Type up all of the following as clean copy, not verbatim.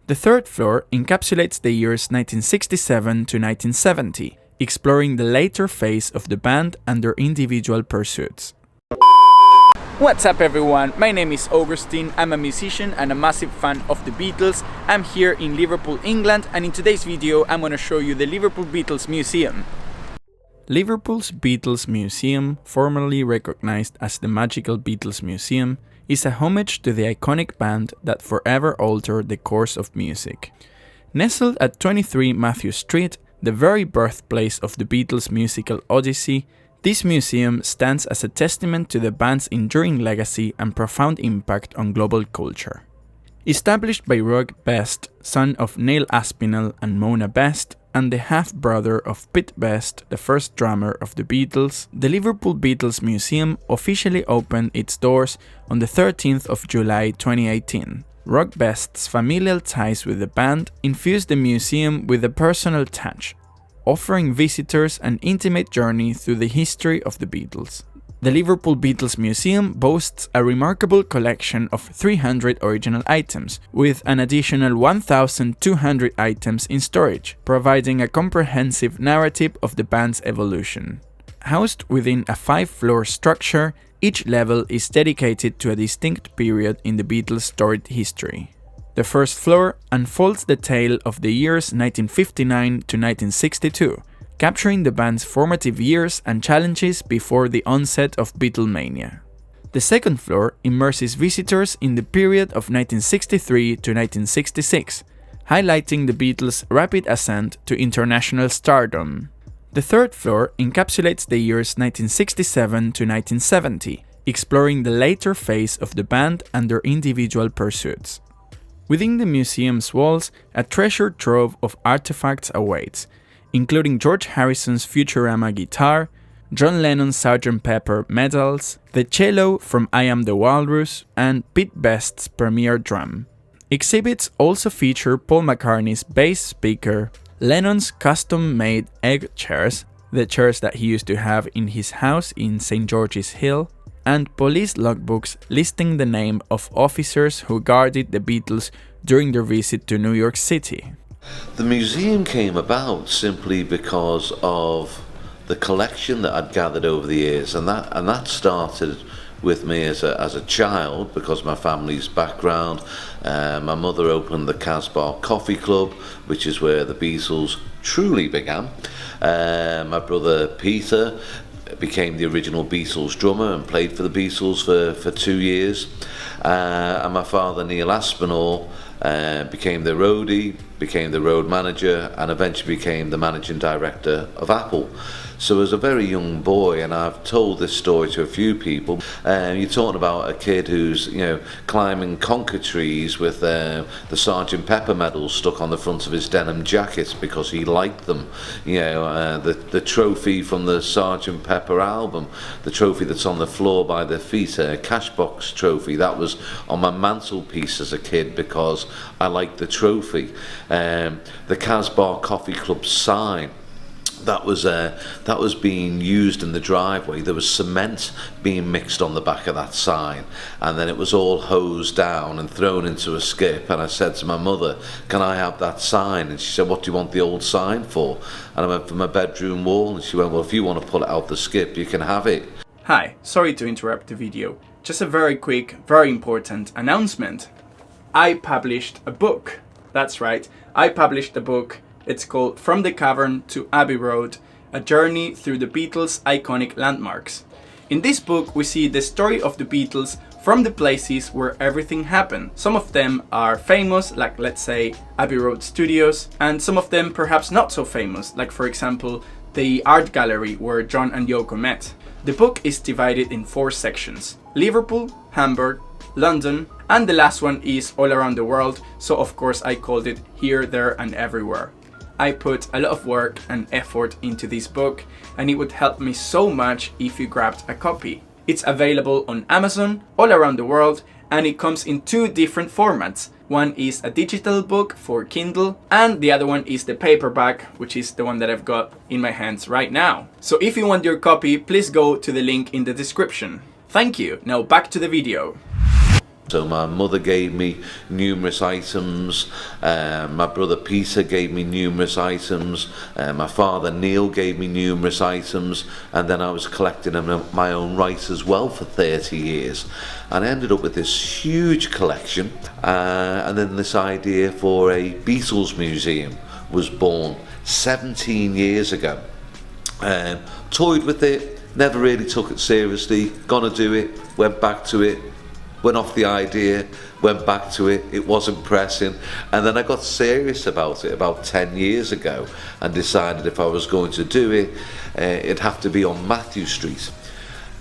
The third floor encapsulates the years 1967 to 1970, exploring the later phase of the band and their individual pursuits. What's up everyone, my name is Augustine, I'm a musician and a massive fan of the Beatles. I'm here in Liverpool, England, and in today's video I'm gonna show you the Liverpool Beatles Museum. Liverpool's Beatles Museum, formerly recognized as the Magical Beatles Museum, is a homage to the iconic band that forever altered the course of music. Nestled at 23 Matthew Street, the very birthplace of the Beatles' musical odyssey, this museum stands as a testament to the band's enduring legacy and profound impact on global culture. Established by Roag Best, son of Neil Aspinall and Mona Best, and the half-brother of Pete Best, the first drummer of the Beatles, the Liverpool Beatles Museum officially opened its doors on the 13th of July 2018. Roag Best's familial ties with the band infused the museum with a personal touch, offering visitors an intimate journey through the history of the Beatles. The Liverpool Beatles Museum boasts a remarkable collection of 300 original items, with an additional 1,200 items in storage, providing a comprehensive narrative of the band's evolution. Housed within a 5-floor structure, each level is dedicated to a distinct period in the Beatles' storied history. The first floor unfolds the tale of the years 1959 to 1962, capturing the band's formative years and challenges before the onset of Beatlemania. The second floor immerses visitors in the period of 1963 to 1966, highlighting the Beatles' rapid ascent to international stardom. The third floor encapsulates the years 1967 to 1970, exploring the later phase of the band and their individual pursuits. Within the museum's walls, a treasure trove of artifacts awaits, including George Harrison's Futurama guitar, John Lennon's Sgt. Pepper medals, the cello from I Am the Walrus, and Pete Best's premier drum. Exhibits also feature Paul McCartney's bass speaker, Lennon's custom-made egg chairs, the chairs that he used to have in his house in St. George's Hill, and police logbooks listing the name of officers who guarded the Beatles during their visit to New York City. The museum came about simply because of the collection that I'd gathered over the years, and that started with me as a child because of my family's background. My mother opened the Casbah Coffee Club, which is where the Beatles truly began. My brother Peter became the original Beatles drummer and played for the Beatles for 2 years. And my father Neil Aspinall became the roadie, became the road manager, and eventually became the managing director of Apple. So as a very young boy, and I've told this story to a few people, you're talking about a kid who's climbing conker trees with the Sgt. Pepper medals stuck on the front of his denim jacket because he liked them. The trophy from the Sgt. Pepper album, the trophy that's on the floor by their feet, a Cashbox trophy, that was on my mantelpiece as a kid because I liked the trophy. The Casbah Coffee Club sign, that was being used in the driveway. There was cement being mixed on the back of that sign, and then it was all hosed down and thrown into a skip. And I said to my mother, "Can I have that sign?" And she said, "What do you want the old sign for?" And I went for my bedroom wall, and she went, "Well, if you want to pull it out the skip, you can have it." Hi, sorry to interrupt the video. Just a very quick, very important announcement. I published a book. That's right, I published a book. It's called From the Cavern to Abbey Road, a journey through the Beatles' iconic landmarks. In this book, we see the story of the Beatles from the places where everything happened. Some of them are famous, like let's say Abbey Road Studios, and some of them perhaps not so famous, like for example the art gallery where John and Yoko met. The book is divided in 4 sections: Liverpool, Hamburg, London, and the last one is all around the world, so of course I called it Here, There and Everywhere. I put a lot of work and effort into this book, and it would help me so much if you grabbed a copy. It's available on Amazon all around the world, and it comes in 2 different formats. One is a digital book for Kindle, and the other one is the paperback, which is the one that I've got in my hands right now. So if you want your copy, please go to the link in the description. Thank you. Now back to the video. So my mother gave me numerous items, my brother Peter gave me numerous items, my father Neil gave me numerous items, and then I was collecting them in my own right as well for 30 years. And I ended up with this huge collection, and then this idea for a Beatles Museum was born 17 years ago. Toyed with it, never really took it seriously, gonna do it, went back to it, went off the idea, went back to it, it wasn't pressing, and then I got serious about it about 10 years ago and decided if I was going to do it, it'd have to be on Matthew Street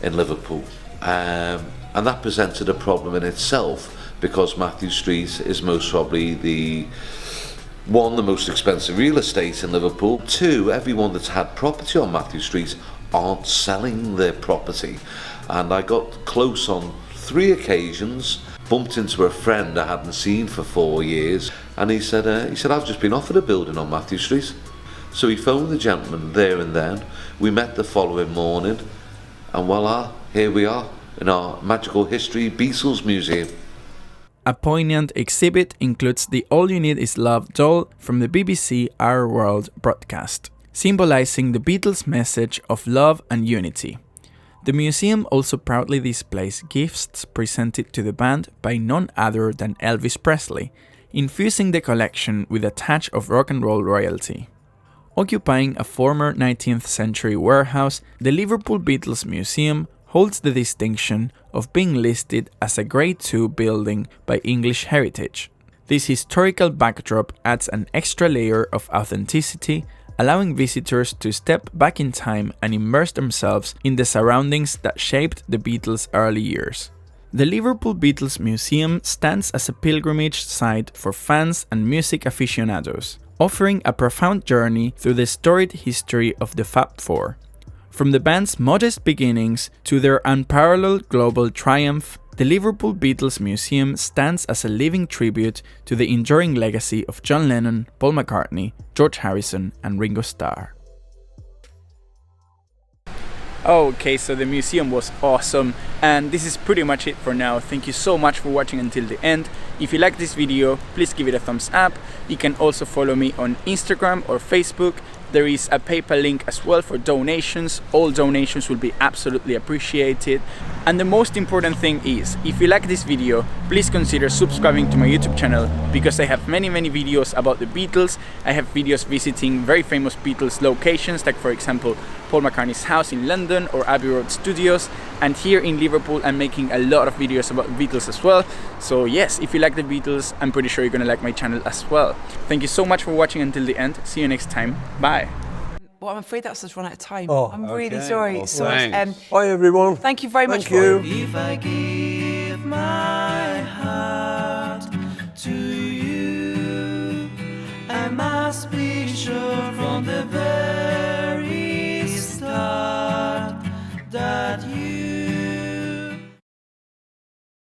in Liverpool. And that presented a problem in itself, because Matthew Street is most probably the most expensive real estate in Liverpool. Two, everyone that's had property on Matthew Street aren't selling their property. And I got close on 3 occasions, bumped into a friend I hadn't seen for 4 years, and he said, I've just been offered a building on Matthew Street. So he phoned the gentleman there and then. We met the following morning, and voila, here we are in our Magical History Beatles Museum. A poignant exhibit includes the All You Need Is Love doll from the BBC Our World broadcast, symbolizing the Beatles' message of love and unity. The museum also proudly displays gifts presented to the band by none other than Elvis Presley, infusing the collection with a touch of rock and roll royalty. Occupying a former 19th century warehouse, the Liverpool Beatles Museum holds the distinction of being listed as a Grade II building by English Heritage. This historical backdrop adds an extra layer of authenticity, allowing visitors to step back in time and immerse themselves in the surroundings that shaped the Beatles' early years. The Liverpool Beatles Museum stands as a pilgrimage site for fans and music aficionados, offering a profound journey through the storied history of the Fab Four. From the band's modest beginnings to their unparalleled global triumph, the Liverpool Beatles Museum stands as a living tribute to the enduring legacy of John Lennon, Paul McCartney, George Harrison, and Ringo Starr. Okay, so the museum was awesome, and this is pretty much it for now. Thank you so much for watching until the end. If you like this video, please give it a thumbs up. You can also follow me on Instagram or Facebook. There is a PayPal link as well for donations. All donations will be absolutely appreciated. And the most important thing is, if you like this video, please consider subscribing to my YouTube channel, because I have many videos about the Beatles. I have videos visiting very famous Beatles locations, like for example Paul McCartney's house in London or Abbey Road Studios. And here in Liverpool I'm making a lot of videos about Beatles as well. So yes, if you like the Beatles, I'm pretty sure you're gonna like my channel as well. Thank you so much for watching until the end. See you next time. Bye. Well, I'm afraid that's us run out of time. Oh, I'm really okay. sorry. Well, So, bye everyone. thank you very much. Thank you. If I give my heart to you, I must be sure from the very